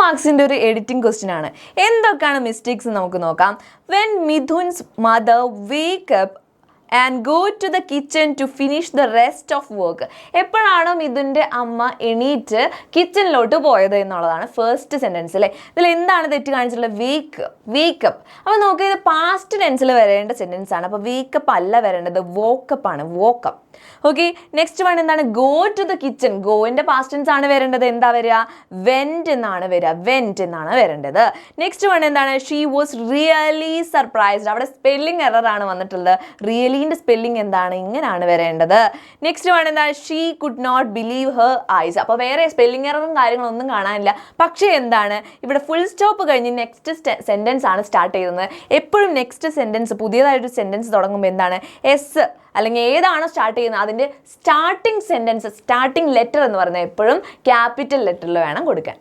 മാർക്സിൻ്റെ ഒരു editing question ആണ്. എന്തൊക്കെയാണ് മിസ്റ്റേക്സ് നമുക്ക് നോക്കാം. When Mithun's mother wake up and go to the kitchen to finish the rest of work. എപ്പോഴാണോ മിഥുൻ്റെ അമ്മ എണീറ്റ് കിച്ചണിലോട്ട് പോയത് എന്നുള്ളതാണ് ഫസ്റ്റ് സെൻറ്റൻസ് അല്ലേ. ഇതിൽ എന്താണ് തെറ്റ് കാണിച്ചിട്ടുള്ളത്? വേക്കപ്പ്. അപ്പോൾ നോക്കുക, ഇത് പാസ്റ്റ് ടെൻസിൽ വരേണ്ട സെൻറ്റൻസ് ആണ്. അപ്പോൾ വേക്കപ്പ് അല്ല വരേണ്ടത്, വോക്കപ്പ് ആണ്, വോക്കപ്പ്. ഓക്കെ, നെക്സ്റ്റ് വൺ എന്താണ്? Go to the kitchen. ഗോയിൻ്റെ പാസ്റ്റ് ടെൻസ് ആണ് വരേണ്ടത്. എന്താ വരിക? വെൻറ്റ് എന്നാണ് വരിക, വെൻറ്റ് എന്നാണ് വരേണ്ടത്. നെക്സ്റ്റ് വൺ എന്താണ്? She was really surprised. അവിടെ സ്പെല്ലിംഗ് എറർ ആണ് വന്നിട്ടുള്ളത്. റിയലിൻ്റെ സ്പെല്ലിംഗ് എന്താണ്? ഇങ്ങനെയാണ് വരേണ്ടത്. നെക്സ്റ്റ് വൺ എന്താണ്? She could not believe her eyes. അപ്പോൾ വേറെ സ്പെല്ലിംഗ് എററും കാര്യങ്ങളൊന്നും കാണാനില്ല. പക്ഷേ എന്താണ്, ഇവിടെ ഫുൾ സ്റ്റോപ്പ് കഴിഞ്ഞ് നെക്സ്റ്റ് സെൻറ്റൻസ് ആണ് സ്റ്റാർട്ട് ചെയ്യുന്നത്. എപ്പോഴും നെക്സ്റ്റ് സെൻറ്റൻസ്, പുതിയതായിട്ടൊരു സെൻറ്റൻസ് തുടങ്ങുമ്പോൾ എന്താണ്? എസ് അല്ലെങ്കിൽ ഏതാണോ സ്റ്റാർട്ട് ചെയ്യുന്നത് അതിൻ്റെ സ്റ്റാർട്ടിംഗ് സെൻറ്റൻസ്, സ്റ്റാർട്ടിംഗ് ലെറ്റർ എന്ന് പറയുന്നത് എപ്പോഴും ക്യാപിറ്റൽ ലെറ്ററിൽ വേണം കൊടുക്കാൻ.